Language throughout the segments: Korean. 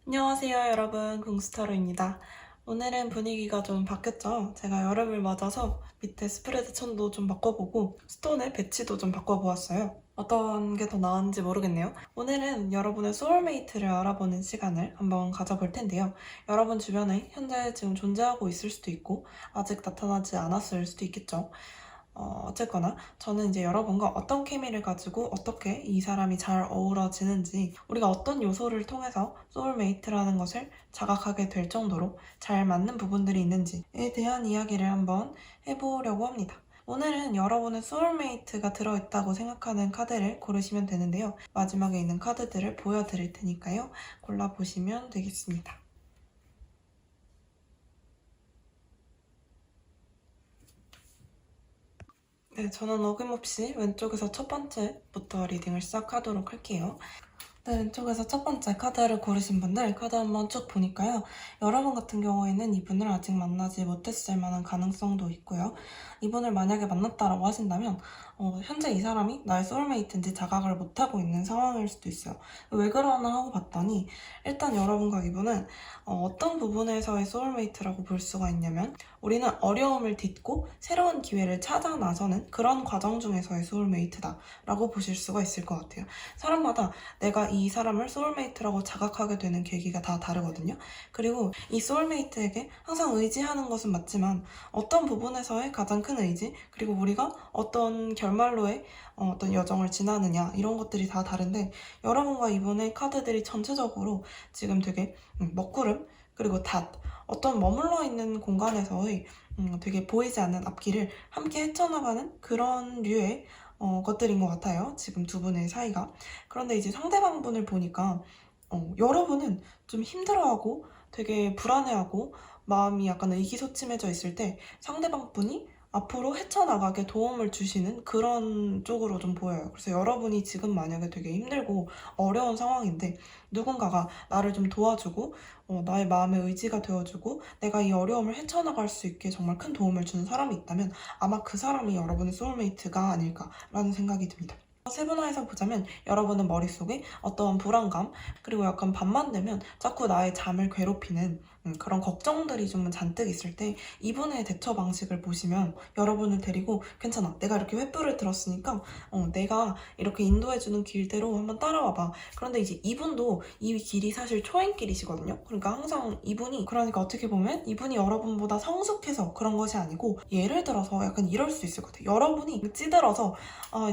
안녕하세요 여러분, 궁스타로입니다. 오늘은 분위기가 좀 바뀌었죠? 제가 여름을 맞아서 밑에 스프레드 천도 좀 바꿔보고 스톤의 배치도 좀 바꿔보았어요. 어떤 게 더 나은지 모르겠네요. 오늘은 여러분의 소울메이트를 알아보는 시간을 한번 가져볼 텐데요. 여러분 주변에 현재 지금 존재하고 있을 수도 있고 아직 나타나지 않았을 수도 있겠죠. 어쨌거나 저는 이제 여러분과 어떤 케미를 가지고 어떻게 이 사람이 잘 어우러지는지, 우리가 어떤 요소를 통해서 소울메이트라는 것을 자각하게 될 정도로 잘 맞는 부분들이 있는지에 대한 이야기를 한번 해보려고 합니다. 오늘은 여러분의 소울메이트가 들어있다고 생각하는 카드를 고르시면 되는데요. 마지막에 있는 카드들을 보여드릴 테니까요. 골라보시면 되겠습니다. 네, 저는 어김없이 왼쪽에서 첫 번째부터 리딩을 시작하도록 할게요. 네, 왼쪽에서 첫 번째 카드를 고르신 분들 카드 한번 쭉 보니까요. 여러분 같은 경우에는 이분을 아직 만나지 못했을 만한 가능성도 있고요. 이분을 만약에 만났다라고 하신다면 현재 이 사람이 나의 소울메이트인지 자각을 못하고 있는 상황일 수도 있어요. 왜 그러나 하고 봤더니 일단 여러분과 이분은 어떤 부분에서의 소울메이트라고 볼 수가 있냐면, 우리는 어려움을 딛고 새로운 기회를 찾아 나서는 그런 과정 중에서의 소울메이트다 라고 보실 수가 있을 것 같아요. 사람마다 내가 이 사람을 소울메이트라고 자각하게 되는 계기가 다 다르거든요. 그리고 이 소울메이트에게 항상 의지하는 것은 맞지만 어떤 부분에서의 가장 큰 의지, 그리고 우리가 어떤 결말로의 어떤 여정을 지나느냐, 이런 것들이 다 다른데, 여러분과 이분의 카드들이 전체적으로 지금 되게 먹구름, 그리고 닷, 어떤 머물러 있는 공간에서의 되게 보이지 않는 앞길을 함께 헤쳐나가는 그런 류의 것들인 것 같아요. 지금 두 분의 사이가. 그런데 이제 상대방분을 보니까 여러분은 좀 힘들어하고 되게 불안해하고 마음이 약간 의기소침해져 있을 때 상대방분이 앞으로 헤쳐나가게 도움을 주시는 그런 쪽으로 좀 보여요. 그래서 여러분이 지금 만약에 되게 힘들고 어려운 상황인데 누군가가 나를 좀 도와주고 나의 마음의 의지가 되어주고 내가 이 어려움을 헤쳐나갈 수 있게 정말 큰 도움을 주는 사람이 있다면 아마 그 사람이 여러분의 소울메이트가 아닐까라는 생각이 듭니다. 세분화해서 보자면 여러분은 머릿속에 어떤 불안감, 그리고 약간 밤만 되면 자꾸 나의 잠을 괴롭히는 그런 걱정들이 좀 잔뜩 있을 때 이분의 대처 방식을 보시면, 여러분을 데리고 괜찮아, 내가 이렇게 횃불을 들었으니까 내가 이렇게 인도해주는 길대로 한번 따라와봐. 그런데 이제 이분도 이 길이 사실 초행길이시거든요. 그러니까 항상 이분이, 그러니까 어떻게 보면 이분이 여러분보다 성숙해서 그런 것이 아니고, 예를 들어서 약간 이럴 수 있을 것 같아요. 여러분이 찌들어서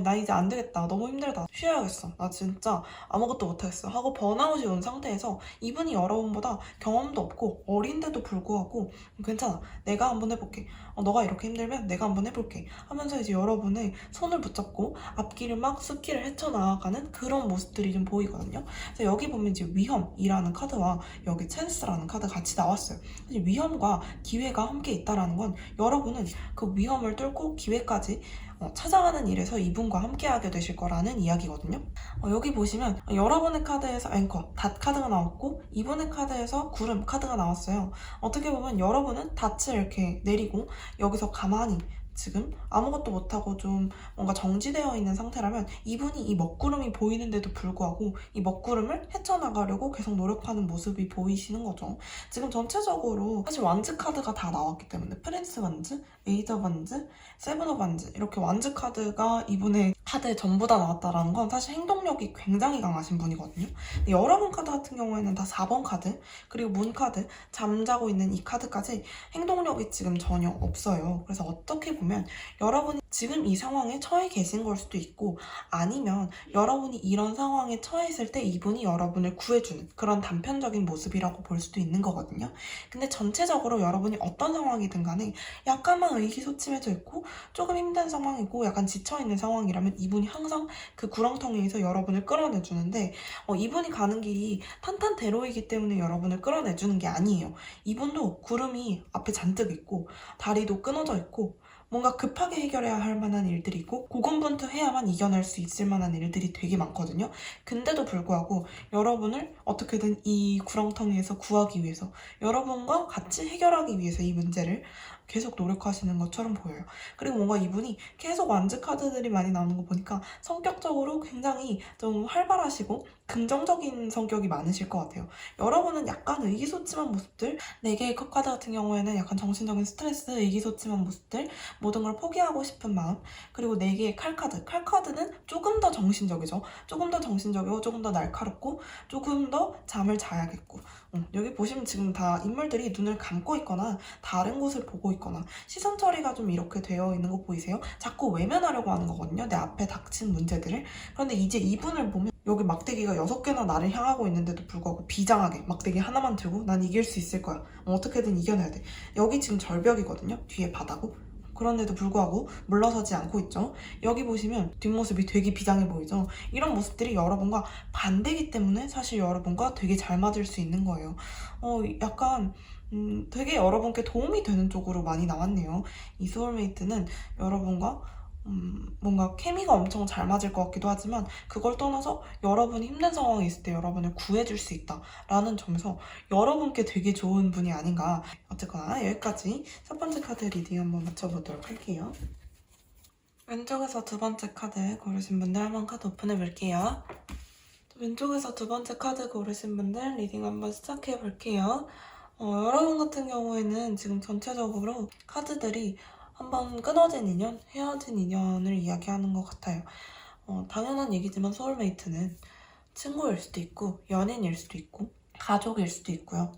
나 이제 안 되겠다, 너무 힘들다, 쉬어야겠어, 나 진짜 아무것도 못하겠어 하고 번아웃이 온 상태에서 이분이 여러분보다 경험도 없고 어린데도 불구하고 괜찮아, 내가 한번 해볼게, 너가 이렇게 힘들면 내가 한번 해볼게 하면서 이제 여러분의 손을 붙잡고 앞길을 막 숲길을 헤쳐나가는 그런 모습들이 좀 보이거든요. 그래서 여기 보면 이제 위험이라는 카드와 여기 찬스라는 카드가 같이 나왔어요. 사실 위험과 기회가 함께 있다라는 건 여러분은 그 위험을 뚫고 기회까지 찾아가는 일에서 이분과 함께하게 되실 거라는 이야기거든요. 여기 보시면 여러분의 카드에서 앵커, 닷 카드가 나왔고 이분의 카드에서 구름 카드가 나왔어요. 어떻게 보면 여러분은 닷을 이렇게 내리고 여기서 가만히 지금 아무것도 못하고 좀 뭔가 정지되어 있는 상태라면, 이분이 이 먹구름이 보이는데도 불구하고 이 먹구름을 헤쳐나가려고 계속 노력하는 모습이 보이시는 거죠. 지금 전체적으로 사실 완즈 카드가 다 나왔기 때문에 프린스 완즈, 에이저 완즈, 세븐 오브 완즈, 이렇게 완즈 카드가 이분의 카드에 전부 다 나왔다라는 건 사실 행동력이 굉장히 강하신 분이거든요. 근데 여러분 카드 같은 경우에는 다 4번 카드, 그리고 문 카드, 잠자고 있는 이 카드까지 행동력이 지금 전혀 없어요. 그래서 어떻게 보면 여러분이 지금 이 상황에 처해 계신 걸 수도 있고, 아니면 여러분이 이런 상황에 처했을 때 이분이 여러분을 구해주는 그런 단편적인 모습이라고 볼 수도 있는 거거든요. 근데 전체적으로 여러분이 어떤 상황이든 간에 약간만 의기소침해져 있고 조금 힘든 상황이고 약간 지쳐있는 상황이라면 이분이 항상 그 구렁텅이에서 여러분을 끌어내주는데, 이분이 가는 길이 탄탄대로이기 때문에 여러분을 끌어내주는 게 아니에요. 이분도 구름이 앞에 잔뜩 있고 다리도 끊어져 있고 뭔가 급하게 해결해야 할 만한 일들이 있고 고군분투해야만 이겨낼 수 있을 만한 일들이 되게 많거든요. 근데도 불구하고 여러분을 어떻게든 이 구렁텅이에서 구하기 위해서, 여러분과 같이 해결하기 위해서 이 문제를 계속 노력하시는 것처럼 보여요. 그리고 뭔가 이분이 계속 완즈 카드들이 많이 나오는 거 보니까 성격적으로 굉장히 좀 활발하시고 긍정적인 성격이 많으실 것 같아요. 여러분은 약간 의기소침한 모습들, 4개의 컵 카드 같은 경우에는 약간 정신적인 스트레스, 의기소침한 모습들, 모든 걸 포기하고 싶은 마음, 그리고 4개의 칼카드. 칼카드는 조금 더 정신적이죠. 조금 더 정신적이고 조금 더 날카롭고 조금 더 잠을 자야겠고, 여기 보시면 지금 다 인물들이 눈을 감고 있거나 다른 곳을 보고 있거나 시선 처리가 좀 이렇게 되어 있는 거 보이세요? 자꾸 외면하려고 하는 거거든요, 내 앞에 닥친 문제들을. 그런데 이제 이분을 보면 여기 막대기가 6개나 나를 향하고 있는데도 불구하고 비장하게 막대기 하나만 들고 난 이길 수 있을 거야, 어떻게든 이겨내야 돼. 여기 지금 절벽이거든요, 뒤에 바다고. 그런데도 불구하고 물러서지 않고 있죠. 여기 보시면 뒷모습이 되게 비장해 보이죠. 이런 모습들이 여러분과 반대기 때문에 사실 여러분과 되게 잘 맞을 수 있는 거예요. 약간 되게 여러분께 도움이 되는 쪽으로 많이 나왔네요. 이 소울메이트는 여러분과 뭔가 케미가 엄청 잘 맞을 것 같기도 하지만, 그걸 떠나서 여러분이 힘든 상황에 있을 때 여러분을 구해줄 수 있다라는 점에서 여러분께 되게 좋은 분이 아닌가. 어쨌거나 여기까지 첫 번째 카드 리딩 한번 맞춰보도록 할게요. 왼쪽에서 두 번째 카드 고르신 분들 한번 카드 오픈해 볼게요. 왼쪽에서 두 번째 카드 고르신 분들 리딩 한번 시작해 볼게요. 여러분 같은 경우에는 지금 전체적으로 카드들이 한번 끊어진 인연, 헤어진 인연을 이야기하는 것 같아요. 당연한 얘기지만 소울메이트는 친구일 수도 있고 연인일 수도 있고 가족일 수도 있고요.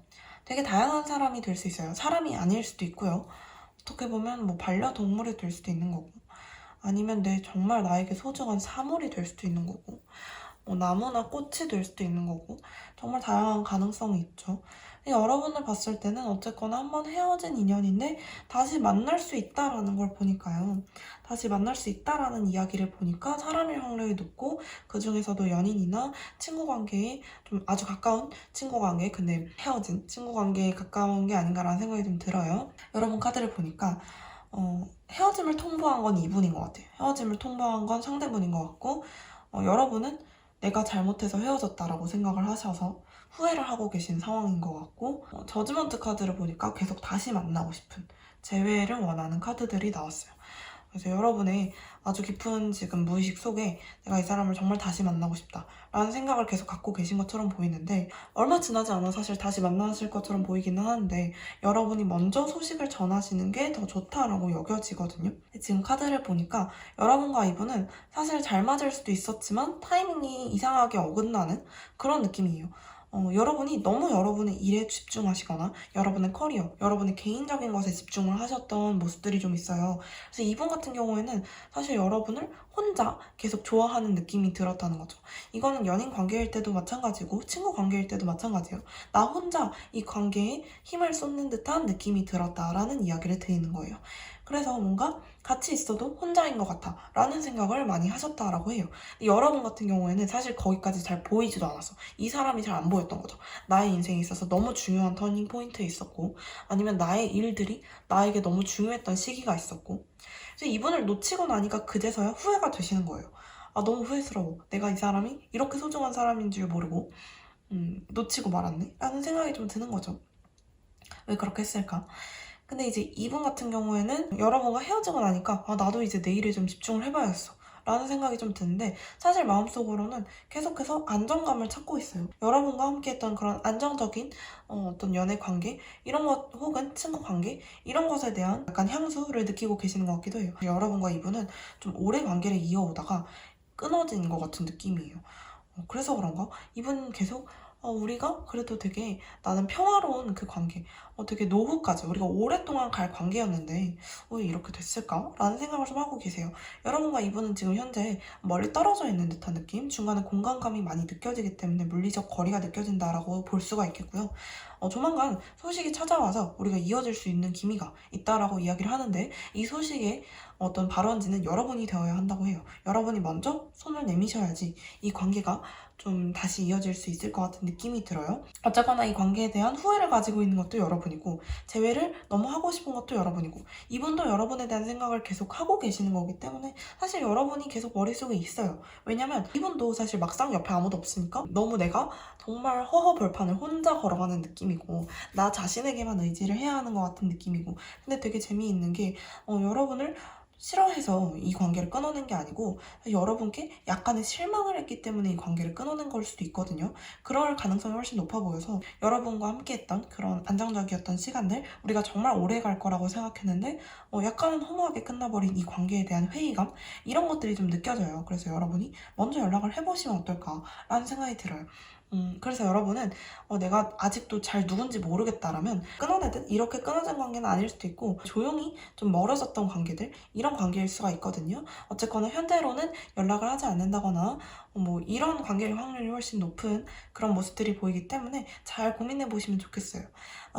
되게 다양한 사람이 될 수 있어요. 사람이 아닐 수도 있고요. 어떻게 보면 뭐 반려동물이 될 수도 있는 거고, 아니면 정말 나에게 소중한 사물이 될 수도 있는 거고, 나무나 꽃이 될 수도 있는 거고, 정말 다양한 가능성이 있죠. 여러분을 봤을 때는 어쨌거나 한번 헤어진 인연인데 다시 만날 수 있다라는 걸 보니까요. 다시 만날 수 있다라는 이야기를 보니까 사람일 확률이 높고, 그 중에서도 연인이나 친구 관계에 좀 아주 가까운 친구 관계, 근데 헤어진 친구 관계에 가까운 게 아닌가라는 생각이 좀 들어요. 여러분 카드를 보니까 헤어짐을 통보한 건 이분인 것 같아요. 헤어짐을 통보한 건 상대분인 것 같고, 여러분은 내가 잘못해서 헤어졌다라고 생각을 하셔서 후회를 하고 계신 상황인 것 같고, 저지먼트 카드를 보니까 계속 다시 만나고 싶은, 재회를 원하는 카드들이 나왔어요. 그래서 여러분의 아주 깊은 지금 무의식 속에 내가 이 사람을 정말 다시 만나고 싶다 라는 생각을 계속 갖고 계신 것처럼 보이는데, 얼마 지나지 않아 사실 다시 만나실 것처럼 보이기는 하는데 여러분이 먼저 소식을 전하시는 게 더 좋다라고 여겨지거든요. 지금 카드를 보니까 여러분과 이분은 사실 잘 맞을 수도 있었지만 타이밍이 이상하게 어긋나는 그런 느낌이에요. 여러분이 너무 여러분의 일에 집중하시거나 여러분의 커리어, 여러분의 개인적인 것에 집중을 하셨던 모습들이 좀 있어요. 그래서 이분 같은 경우에는 사실 여러분을 혼자 계속 좋아하는 느낌이 들었다는 거죠. 이거는 연인 관계일 때도 마찬가지고 친구 관계일 때도 마찬가지예요. 나 혼자 이 관계에 힘을 쏟는 듯한 느낌이 들었다라는 이야기를 드리는 거예요. 그래서 뭔가 같이 있어도 혼자인 것 같아 라는 생각을 많이 하셨다라고 해요. 근데 여러분 같은 경우에는 사실 거기까지 잘 보이지도 않았어. 이 사람이 잘 안 보였던 거죠. 나의 인생에 있어서 너무 중요한 터닝 포인트에 있었고, 아니면 나의 일들이 나에게 너무 중요했던 시기가 있었고, 그래서 이분을 놓치고 나니까 그제서야 후회가 되시는 거예요. 아, 너무 후회스러워. 내가 이 사람이 이렇게 소중한 사람인 줄 모르고 놓치고 말았네 라는 생각이 좀 드는 거죠. 왜 그렇게 했을까? 근데 이제 이분 같은 경우에는 여러분과 헤어지고 나니까 나도 이제 내 일에 좀 집중을 해봐야겠어 라는 생각이 좀 드는데, 사실 마음속으로는 계속해서 안정감을 찾고 있어요. 여러분과 함께 했던 그런 안정적인 어떤 연애 관계, 이런 것, 혹은 친구 관계, 이런 것에 대한 약간 향수를 느끼고 계시는 것 같기도 해요. 여러분과 이분은 좀 오래 관계를 이어오다가 끊어진 것 같은 느낌이에요. 그래서 그런가? 이분 계속 우리가 그래도 되게 나는 평화로운 그 관계, 되게 노후까지 우리가 오랫동안 갈 관계였는데 왜 이렇게 됐을까? 라는 생각을 좀 하고 계세요. 여러분과 이분은 지금 현재 멀리 떨어져 있는 듯한 느낌, 중간에 공간감이 많이 느껴지기 때문에 물리적 거리가 느껴진다라고 볼 수가 있겠고요. 조만간 소식이 찾아와서 우리가 이어질 수 있는 기미가 있다라고 이야기를 하는데, 이 소식의 어떤 발원지는 여러분이 되어야 한다고 해요. 여러분이 먼저 손을 내미셔야지 이 관계가 좀 다시 이어질 수 있을 것 같은 느낌이 들어요. 어쨌거나 이 관계에 대한 후회를 가지고 있는 것도 여러분이고, 재회를 너무 하고 싶은 것도 여러분이고, 이분도 여러분에 대한 생각을 계속 하고 계시는 거기 때문에 사실 여러분이 계속 머릿속에 있어요. 왜냐면 이분도 사실 막상 옆에 아무도 없으니까 너무 내가 정말 허허벌판을 혼자 걸어가는 느낌이고, 나 자신에게만 의지를 해야 하는 것 같은 느낌이고, 근데 되게 재미있는 게 여러분을 싫어해서 이 관계를 끊어낸 게 아니고 여러분께 약간의 실망을 했기 때문에 이 관계를 끊어낸 걸 수도 있거든요. 그럴 가능성이 훨씬 높아 보여서 여러분과 함께했던 그런 안정적이었던 시간들, 우리가 정말 오래 갈 거라고 생각했는데 약간은 허무하게 끝나버린 이 관계에 대한 회의감, 이런 것들이 좀 느껴져요. 그래서 여러분이 먼저 연락을 해보시면 어떨까라는 생각이 들어요. 그래서 여러분은 내가 아직도 잘 누군지 모르겠다라면 끊어내든 이렇게 끊어진 관계는 아닐 수도 있고, 조용히 좀 멀어졌던 관계들, 이런 관계일 수가 있거든요. 어쨌거나 현재로는 연락을 하지 않는다거나 뭐 이런 관계일 확률이 훨씬 높은 그런 모습들이 보이기 때문에 잘 고민해 보시면 좋겠어요.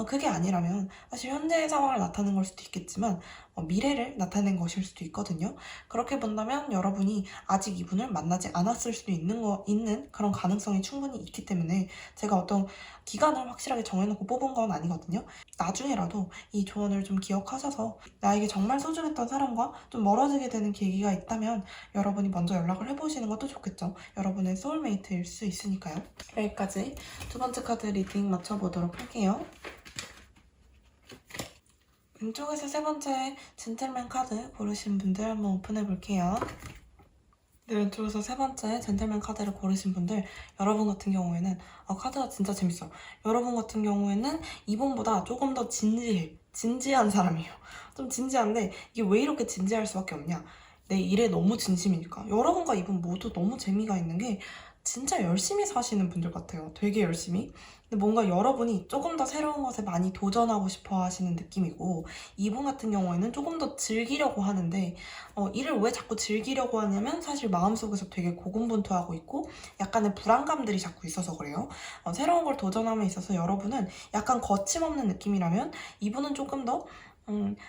그게 아니라면 사실 현재의 상황을 나타낸 걸 수도 있겠지만 미래를 나타낸 것일 수도 있거든요. 그렇게 본다면 여러분이 아직 이분을 만나지 않았을 수도 있는 그런 가능성이 충분히 있기 때문에 제가 어떤 기간을 확실하게 정해놓고 뽑은 건 아니거든요. 나중에라도 이 조언을 좀 기억하셔서 나에게 정말 소중했던 사람과 좀 멀어지게 되는 계기가 있다면 여러분이 먼저 연락을 해보시는 것도 좋겠죠. 여러분의 소울메이트일 수 있으니까요. 여기까지 두 번째 카드 리딩 맞춰보도록 할게요. 왼쪽에서 세 번째 젠틀맨 카드 고르신 분들 한번 오픈해 볼게요. 네, 왼쪽에서 세 번째 젠틀맨 카드를 고르신 분들, 여러분 같은 경우에는 카드가 진짜 재밌어요. 여러분 같은 경우에는 이분보다 조금 더 진지한 사람이에요. 좀 진지한데 이게 왜 이렇게 진지할 수밖에 없냐, 내 일에 너무 진심이니까. 여러분과 이분 모두 너무 재미가 있는 게 진짜 열심히 사시는 분들 같아요. 되게 열심히. 근데 뭔가 여러분이 조금 더 새로운 것에 많이 도전하고 싶어 하시는 느낌이고, 이분 같은 경우에는 조금 더 즐기려고 하는데 일을 왜 자꾸 즐기려고 하냐면 사실 마음속에서 되게 고군분투하고 있고 약간의 불안감들이 자꾸 있어서 그래요. 새로운 걸 도전함에 있어서 여러분은 약간 거침없는 느낌이라면 이분은 조금 더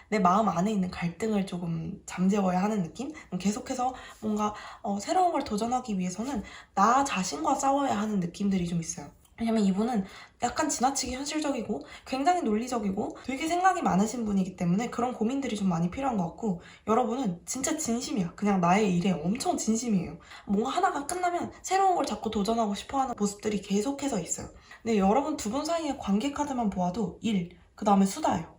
내 마음 안에 있는 갈등을 조금 잠재워야 하는 느낌? 계속해서 뭔가 새로운 걸 도전하기 위해서는 나 자신과 싸워야 하는 느낌들이 좀 있어요. 왜냐면 이분은 약간 지나치게 현실적이고 굉장히 논리적이고 되게 생각이 많으신 분이기 때문에 그런 고민들이 좀 많이 필요한 것 같고, 여러분은 진짜 진심이야. 그냥 나의 일에 엄청 진심이에요. 뭔가 하나가 끝나면 새로운 걸 자꾸 도전하고 싶어하는 모습들이 계속해서 있어요. 근데 여러분 두 분 사이의 관계 카드만 보아도 그 다음에 수다예요.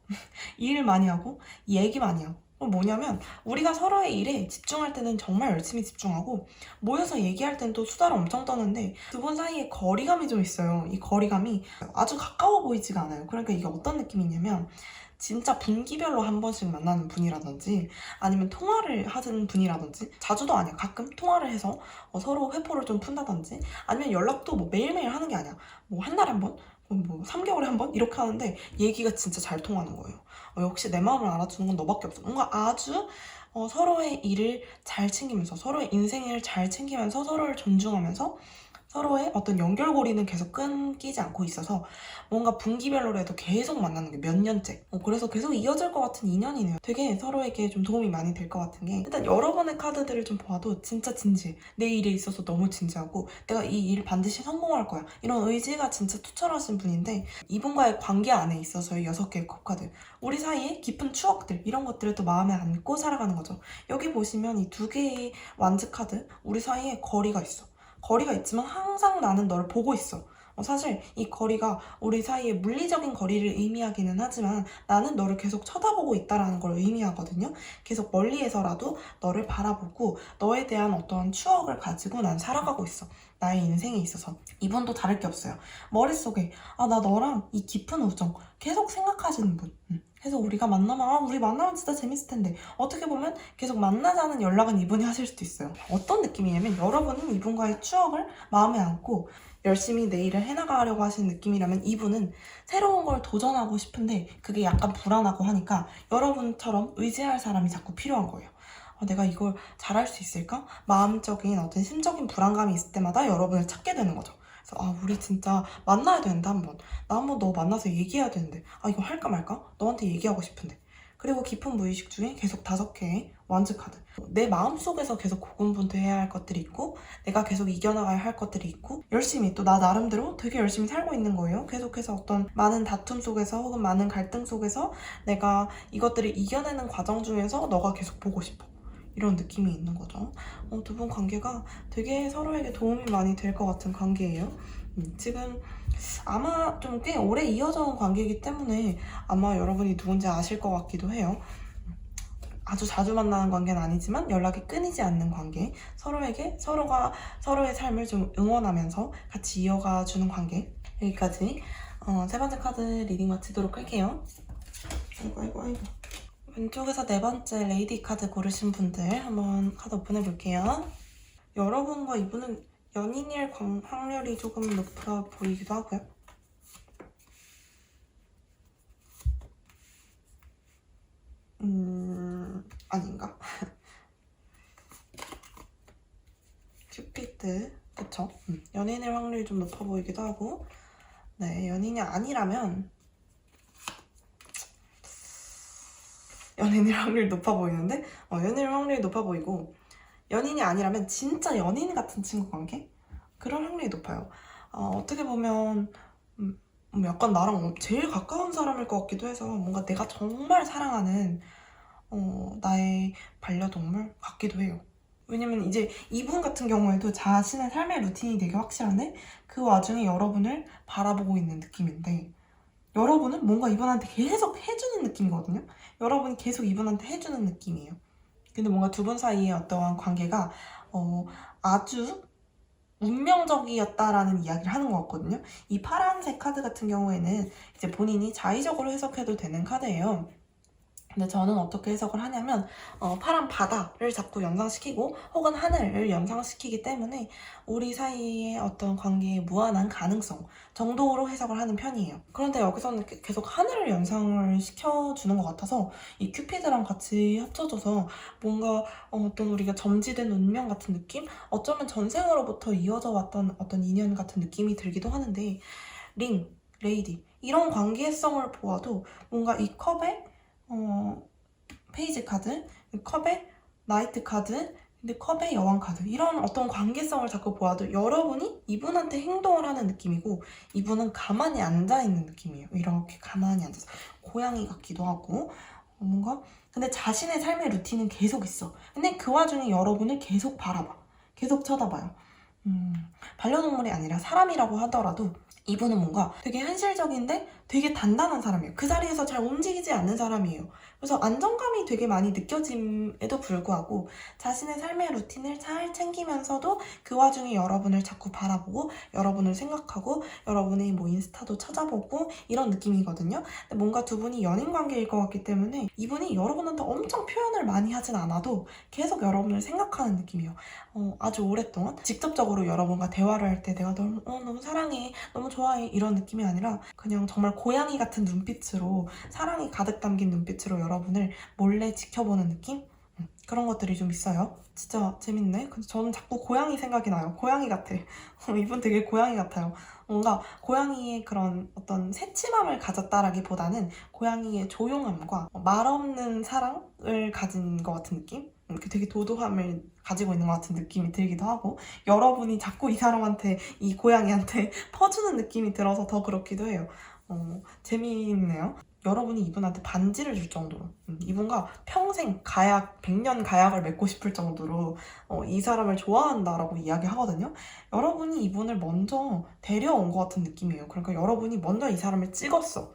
일 많이 하고 얘기 많이 하고. 뭐냐면 우리가 서로의 일에 집중할 때는 정말 열심히 집중하고 모여서 얘기할 때는 또 수다를 엄청 떠는데 두 분 사이에 거리감이 좀 있어요. 이 거리감이 아주 가까워 보이지가 않아요. 그러니까 이게 어떤 느낌이냐면 진짜 분기별로 한 번씩 만나는 분이라든지 아니면 통화를 하는 분이라든지, 자주도 아니야, 가끔 통화를 해서 서로 회포를 좀 푼다든지, 아니면 연락도 뭐 매일매일 하는 게 아니야, 뭐 한 달에 한 번, 뭐 3개월에 한 번 이렇게 하는데 얘기가 진짜 잘 통하는 거예요. 역시 내 마음을 알아주는 건 너밖에 없어. 뭔가 아주 서로의 일을 잘 챙기면서, 서로의 인생을 잘 챙기면서, 서로를 존중하면서 서로의 어떤 연결고리는 계속 끊기지 않고 있어서 뭔가 분기별로라도 계속 만나는 게 몇 년째, 그래서 계속 이어질 것 같은 인연이네요. 되게 서로에게 좀 도움이 많이 될 것 같은 게, 일단 여러 번의 카드들을 좀 보아도 진짜 진지해. 내 일에 있어서 너무 진지하고 내가 이 일 반드시 성공할 거야, 이런 의지가 진짜 투철하신 분인데, 이분과의 관계 안에 있어서의 6개의 컵카드, 우리 사이에 깊은 추억들, 이런 것들을 또 마음에 안고 살아가는 거죠. 여기 보시면 이 2개의 완즈 카드, 우리 사이에 거리가 있어. 거리가 있지만 항상 나는 너를 보고 있어. 사실 이 거리가 우리 사이의 물리적인 거리를 의미하기는 하지만 나는 너를 계속 쳐다보고 있다는 걸 의미하거든요. 계속 멀리에서라도 너를 바라보고 너에 대한 어떠한 추억을 가지고 난 살아가고 있어. 나의 인생에 있어서. 이분도 다를 게 없어요. 머릿속에 나 너랑 이 깊은 우정 계속 생각하시는 분. 그래서 우리가 만나면 우리 만나면 진짜 재밌을 텐데, 어떻게 보면 계속 만나자는 연락은 이분이 하실 수도 있어요. 어떤 느낌이냐면 여러분은 이분과의 추억을 마음에 안고 열심히 내 일을 해나가려고 하시는 느낌이라면 이분은 새로운 걸 도전하고 싶은데 그게 약간 불안하고 하니까 여러분처럼 의지할 사람이 자꾸 필요한 거예요. 내가 이걸 잘할 수 있을까? 마음적인 어떤 심적인 불안감이 있을 때마다 여러분을 찾게 되는 거죠. 그래서 우리 진짜 만나야 되는데 한번. 나 한번 너 만나서 얘기해야 되는데. 이거 할까 말까? 너한테 얘기하고 싶은데. 그리고 깊은 무의식 중에 계속 5개의 완즈 카드. 내 마음속에서 계속 고군분투해야 할 것들이 있고 내가 계속 이겨나가야 할 것들이 있고 열심히 또 나 나름대로 되게 열심히 살고 있는 거예요. 계속해서 어떤 많은 다툼 속에서 혹은 많은 갈등 속에서 내가 이것들을 이겨내는 과정 중에서 너가 계속 보고 싶어. 이런 느낌이 있는 거죠. 두 분 관계가 되게 서로에게 도움이 많이 될 것 같은 관계예요. 지금 아마 좀 꽤 오래 이어져 온 관계이기 때문에 아마 여러분이 누군지 아실 것 같기도 해요. 아주 자주 만나는 관계는 아니지만 연락이 끊이지 않는 관계, 서로에게 서로가 서로의 삶을 좀 응원하면서 같이 이어가 주는 관계. 여기까지 3번째 카드 리딩 마치도록 할게요. 아이고. 왼쪽에서 4번째 레이디 카드 고르신 분들 한번 카드 오픈해 볼게요. 여러분과 이분은 연인일 확률이 조금 높아 보이기도 하고요. 아닌가? 큐피드, 그쵸? 연인일 확률이 좀 높아 보이기도 하고, 네, 연인이 아니라면 연인일 확률이 높아 보이는데, 연인일 확률이 높아 보이고, 연인이 아니라면 진짜 연인 같은 친구 관계? 그런 확률이 높아요. 어떻게 보면 약간 나랑 제일 가까운 사람일 것 같기도 해서 뭔가 내가 정말 사랑하는 나의 반려동물 같기도 해요. 왜냐면 이제 이분 같은 경우에도 자신의 삶의 루틴이 되게 확실한데 그 와중에 여러분을 바라보고 있는 느낌인데 여러분은 뭔가 이분한테 계속 해주는 느낌이거든요. 여러분이 계속 이분한테 해주는 느낌이에요. 근데 뭔가 두 분 사이의 어떠한 관계가 아주 운명적이었다라는 이야기를 하는 것 같거든요. 이 파란색 카드 같은 경우에는 이제 본인이 자의적으로 해석해도 되는 카드예요. 근데 저는 어떻게 해석을 하냐면 파란 바다를 자꾸 연상시키고 혹은 하늘을 연상시키기 때문에 우리 사이의 어떤 관계의 무한한 가능성 정도로 해석을 하는 편이에요. 그런데 여기서는 계속 하늘을 연상을 시켜주는 것 같아서 이 큐피드랑 같이 합쳐져서 뭔가 어떤 우리가 점지된 운명 같은 느낌? 어쩌면 전생으로부터 이어져 왔던 어떤 인연 같은 느낌이 들기도 하는데 레이디 이런 관계성을 보아도 뭔가 이 컵에 페이지 카드, 컵의 나이트 카드, 근데 컵의 여왕 카드 이런 어떤 관계성을 자꾸 보아도 여러분이 이분한테 행동을 하는 느낌이고 이분은 가만히 앉아있는 느낌이에요. 이렇게 가만히 앉아서 고양이 같기도 하고 뭔가 근데 자신의 삶의 루틴은 계속 있어. 근데 그 와중에 여러분을 계속 바라봐. 계속 쳐다봐요. 반려동물이 아니라 사람이라고 하더라도 이분은 뭔가 되게 현실적인데 되게 단단한 사람이에요. 그 자리에서 잘 움직이지 않는 사람이에요. 그래서 안정감이 되게 많이 느껴짐에도 불구하고 자신의 삶의 루틴을 잘 챙기면서도 그 와중에 여러분을 자꾸 바라보고 여러분을 생각하고 여러분의 뭐 인스타도 찾아보고 이런 느낌이거든요. 근데 뭔가 두 분이 연인 관계일 것 같기 때문에 이분이 여러분한테 엄청 표현을 많이 하진 않아도 계속 여러분을 생각하는 느낌이에요. 아주 오랫동안 직접적으로 여러분과 대화를 할 때 내가 너무 사랑해, 너무 좋아해 이런 느낌이 아니라 그냥 정말 고양이 같은 눈빛으로 사랑이 가득 담긴 눈빛으로 여러분을 몰래 지켜보는 느낌? 그런 것들이 좀 있어요. 진짜 재밌네. 근데 저는 자꾸 고양이 생각이 나요. 고양이 같아. 이분 되게 고양이 같아요. 뭔가 고양이의 그런 어떤 새침함을 가졌다라기보다는 고양이의 조용함과 말없는 사랑을 가진 것 같은 느낌? 이렇게 되게 도도함을 가지고 있는 것 같은 느낌이 들기도 하고 여러분이 자꾸 이 사람한테 이 고양이한테 퍼주는 느낌이 들어서 더 그렇기도 해요. 재미있네요. 여러분이 이분한테 반지를 줄 정도로 이분과 평생 가약, 100년 가약을 맺고 싶을 정도로 이 사람을 좋아한다라고 이야기하거든요. 여러분이 이분을 먼저 데려온 것 같은 느낌이에요. 그러니까 여러분이 먼저 이 사람을 찍었어.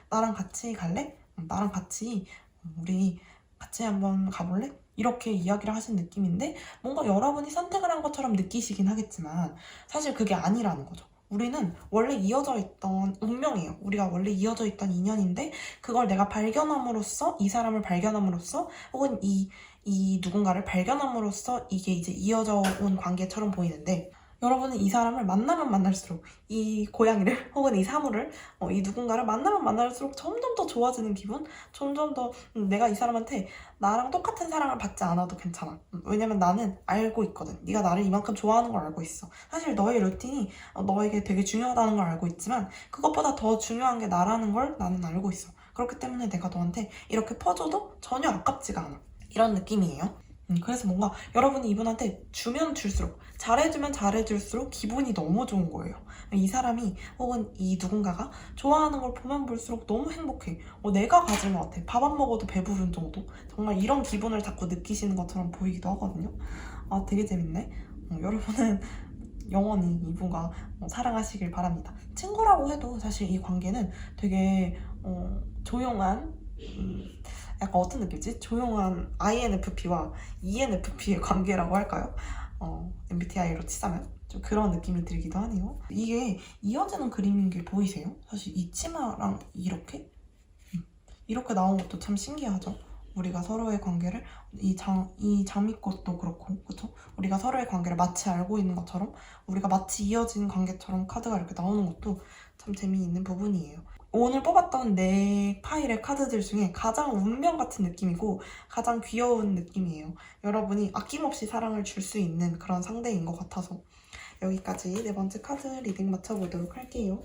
나랑 같이 갈래? 나랑 같이 우리 같이 한번 가볼래? 이렇게 이야기를 하신 느낌인데 뭔가 여러분이 선택을 한 것처럼 느끼시긴 하겠지만 사실 그게 아니라는 거죠. 우리는 원래 이어져 있던 운명이에요. 우리가 원래 이어져 있던 인연인데 그걸 내가 발견함으로써 이 사람을 발견함으로써 혹은 이 누군가를 발견함으로써 이게 이제 이어져 온 관계처럼 보이는데 여러분은 이 사람을 만나면 만날수록 이 고양이를 혹은 이 사물을 이 누군가를 만나면 만날수록 점점 더 좋아지는 기분? 점점 더 내가 이 사람한테 나랑 똑같은 사랑을 받지 않아도 괜찮아. 왜냐면 나는 알고 있거든. 네가 나를 이만큼 좋아하는 걸 알고 있어. 사실 너의 루틴이 너에게 되게 중요하다는 걸 알고 있지만 그것보다 더 중요한 게 나라는 걸 나는 알고 있어. 그렇기 때문에 내가 너한테 이렇게 퍼줘도 전혀 아깝지가 않아. 이런 느낌이에요. 그래서 뭔가 여러분이 이분한테 주면 줄수록 잘해주면 잘해줄수록 기분이 너무 좋은 거예요. 이 사람이 혹은 이 누군가가 좋아하는 걸 보면 볼수록 너무 행복해. 내가 가진 것 같아. 밥 안 먹어도 배부른 정도? 정말 이런 기분을 자꾸 느끼시는 것처럼 보이기도 하거든요. 아, 되게 재밌네. 여러분은 영원히 이분과 사랑하시길 바랍니다. 친구라고 해도 사실 이 관계는 되게 조용한 약간 어떤 느낌이지? 조용한 INFP와 ENFP의 관계라고 할까요? MBTI로 치자면 좀 그런 느낌이 들기도 하네요. 이게 이어지는 그림인 게 보이세요? 사실 이 치마랑 이렇게 나온 것도 참 신기하죠. 우리가 서로의 관계를 이 장미꽃도 그렇고 그쵸? 우리가 서로의 관계를 마치 알고 있는 것처럼 우리가 마치 이어진 관계처럼 카드가 이렇게 나오는 것도 참 재미있는 부분이에요. 오늘 뽑았던 4파일의 카드들 중에 가장 운명 같은 느낌이고 가장 귀여운 느낌이에요. 여러분이 아낌없이 사랑을 줄 수 있는 그런 상대인 것 같아서 여기까지 4번째 카드 리딩 마쳐보도록 할게요.